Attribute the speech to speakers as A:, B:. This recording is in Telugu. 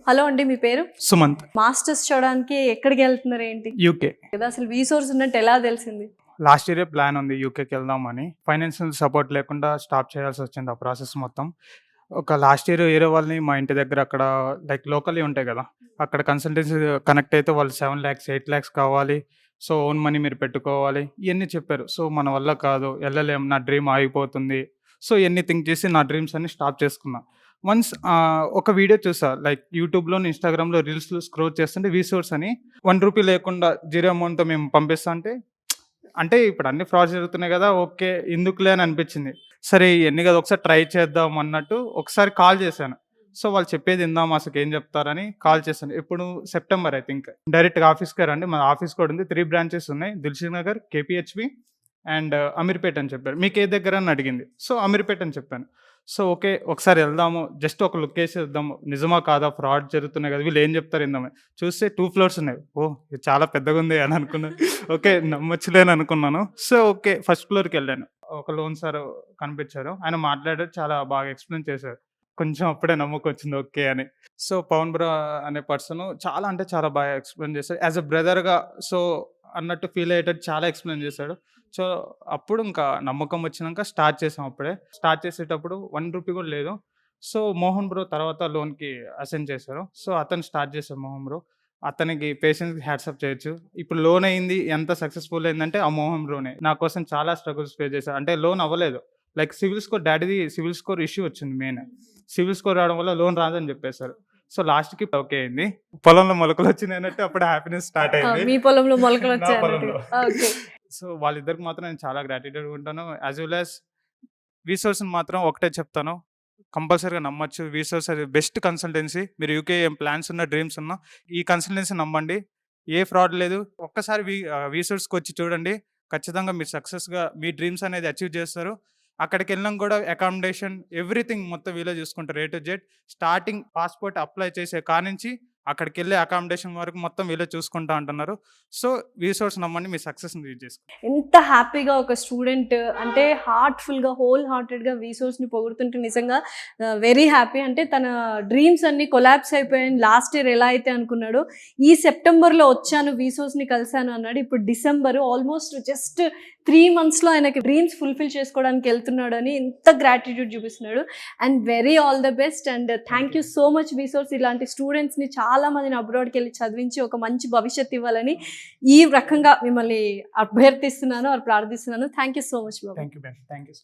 A: హలో అండి, మీ పేరు?
B: సుమంత్.
A: మాస్టర్స్ చూడడానికి ఎక్కడికి వెళ్తున్నారు ఏంటి?
B: యూకే.
A: కదా అసలు వీసోర్స్ ఉన్నట్టు ఎలా తెలిసింది?
B: లాస్ట్ ఇయరే ప్లాన్ ఉంది యూకేకి వెళ్దామని. ఫైనాన్షియల్ సపోర్ట్ లేకుండా స్టాప్ చేయాల్సి వచ్చింది ఆ ప్రాసెస్ మొత్తం. ఒక లాస్ట్ ఇయర్ వేరే వాళ్ళని మా ఇంటి దగ్గర అక్కడ లైక్ లోకల్లీ ఉంటాయి కదా, అక్కడ కన్సల్టెన్సీ కనెక్ట్ అయితే వాళ్ళు 7 lakhs 8 lakhs కావాలి. సో ఓన్ మనీ మీరు పెట్టుకోవాలి ఇవన్నీ చెప్పారు. సో మన వల్ల కాదు, వెళ్ళలేం, నా డ్రీమ్ ఆగిపోతుంది. సో ఇవన్నీ థింక్ చేసి నా డ్రీమ్స్ అన్ని స్టాప్ చేసుకున్నా. వన్స్ ఒక వీడియో చూసా, లైక్ యూట్యూబ్లో ఇన్స్టాగ్రామ్లో రీల్స్ స్క్రోల్ చేస్తుంటే వీసోర్స్ అని ₹1 లేకుండా జీరో అమౌంట్తో మేము పంపిస్తా అంటే ఇప్పుడు అన్ని ఫ్రాడ్స్ జరుగుతున్నాయి కదా, ఓకే ఎందుకులే అని అనిపించింది. సరే ఇవన్నీ కదా ఒకసారి ట్రై చేద్దాం అన్నట్టు ఒకసారి కాల్ చేశాను. సో వాళ్ళు చెప్పేది ఇందాం, అసలు ఏం చెప్తారని కాల్ చేశాను. ఇప్పుడు సెప్టెంబర్ ఐ థింక్. డైరెక్ట్గా ఆఫీస్కి రండి, మన ఆఫీస్ కూడా ఉంది. 3 branches ఉన్నాయి, దిల్షుక్ నగర్, కేపీహెచ్బి అండ్ అమీర్పేట అని చెప్పారు. మీకు ఏ దగ్గర అని అడిగింది. సో అమీర్పేట అని చెప్పాను. సో ఓకే ఒకసారి వెళ్దాము, జస్ట్ ఒక లుక్ వేసి వెళ్దాము, నిజమా కాదా, ఫ్రాడ్ జరుగుతున్నాయి కదా, వీళ్ళు ఏం చెప్తారు ఇందామని. చూస్తే 2 floors ఉన్నాయి. ఓ ఇది చాలా పెద్దగా ఉంది అని అనుకున్నాను. ఓకే నమ్మొచ్చులే అని అనుకున్నాను. సో ఓకే ఫస్ట్ ఫ్లోర్కి వెళ్ళాను. ఒక లోన్ సార్ కనిపించారు, ఆయన మాట్లాడారు, చాలా బాగా ఎక్స్ప్లెయిన్ చేశారు. కొంచెం అప్పుడే నమ్మకం వచ్చింది ఓకే అని. సో పవన్ బ్రో అనే పర్సన్ చాలా అంటే చాలా బాగా ఎక్స్ప్లెయిన్ చేశాడు. యాజ్ అ బ్రదర్గా సో అన్నట్టు ఫీల్ అయ్యేటట్టు చాలా ఎక్స్ప్లెయిన్ చేశాడు. సో అప్పుడు ఇంకా నమ్మకం వచ్చినాక స్టార్ట్ చేసాం. అప్పుడే స్టార్ట్ చేసేటప్పుడు ₹1 కూడా లేదు. సో మోహన్ బ్రో తర్వాత లోన్కి అసైన్ చేశారు. సో అతను స్టార్ట్ చేశారు మోహన్ బ్రో. అతనికి పేషెన్స్కి హ్యాట్సప్ చేయొచ్చు. ఇప్పుడు లోన్ అయింది, ఎంత సక్సెస్ఫుల్ అయిందంటే ఆ మోహన్ బ్రోనే. నా కోసం చాలా స్ట్రగుల్స్ ఫేస్ చేశారు. అంటే లోన్ అవ్వలేదు, లైక్ సివిల్ స్కోర్, డాడీది సివిల్ స్కోర్ ఇష్యూ వచ్చింది. మెయిన్ సివిల్ స్కోర్ రావడం వల్ల లోన్ రాదని చెప్పేశారు. సో లాస్ట్కి ఓకే అయింది. పొలంలో మొలకలు వచ్చినాయి అన్నట్టు అప్పుడు హ్యాపీనెస్ స్టార్ట్ అయింది.
A: మీ పొలంలో మొలకలు
B: నా
A: వచ్చాయి
B: పొలంలో.
A: ఓకే.
B: సో వాళ్ళిద్దరికి మాత్రం నేను చాలా గ్రాటిట్యూడ్ ఉంటాను. యాజ్ వెల్ యాజ్ వీసోర్స్ని మాత్రం ఒకటే చెప్తాను, కంపల్సరీగా నమ్మొచ్చు. వీసోర్స్ అది బెస్ట్ కన్సల్టెన్సీ. మీరు యూకే ఏం ప్లాన్స్ ఉన్నా, డ్రీమ్స్ ఉన్నా ఈ కన్సల్టెన్సీ నమ్మండి. ఏ ఫ్రాడ్ లేదు. ఒక్కసారి వీసోర్స్కి వచ్చి చూడండి, ఖచ్చితంగా మీరు సక్సెస్గా మీ డ్రీమ్స్ అనేది అచీవ్ చేస్తారు. అక్కడికి వెళ్ళినాక కూడా అకామిడేషన్ ఎవ్రీథింగ్ మొత్తం వీళ్ళే చూసుకుంటారు, A to Z. Starting passport apply చేసే కానించి అక్కడికి వెళ్ళే అకామిడేషన్ వరకు మొత్తం వీళ్ళే చూసుకుంటా అంటున్నారు. సో వీసోర్స్ నమ్మండి, మీ సక్సెస్ని రీచ్ చేసుకోండి.
A: ఎంత హ్యాపీగా ఒక స్టూడెంట్ అంటే హార్ట్ఫుల్గా హోల్ హార్టెడ్గా వీసోర్స్ని పొగుడుతుంటే నిజంగా వెరీ హ్యాపీ. అంటే తన డ్రీమ్స్ అన్ని కొలాప్స్ అయిపోయాయి. లాస్ట్ ఇయర్ ఎలా అయితే అనుకున్నాడో, ఈ సెప్టెంబర్లో వచ్చాను వీసోర్స్ని కలిశాను అన్నాడు. ఇప్పుడు డిసెంబర్, ఆల్మోస్ట్ జస్ట్ 3 monthsలో ఆయనకి డ్రీమ్స్ ఫుల్ఫిల్ చేసుకోవడానికి వెళ్తున్నాడు అని ఎంత గ్రాటిట్యూడ్ చూపిస్తున్నాడు. And very all the best and thank you so much వీసోర్స్. ఇలాంటి స్టూడెంట్స్ని చాలా మందిని అబ్రాడ్కి వెళ్ళి చదివించి ఒక మంచి భవిష్యత్తు ఇవ్వాలని ఈ రకంగా మిమ్మల్ని అభ్యర్థిస్తున్నాను, ప్రార్థిస్తున్నాను. Thank you so much Babu.
B: Thank you.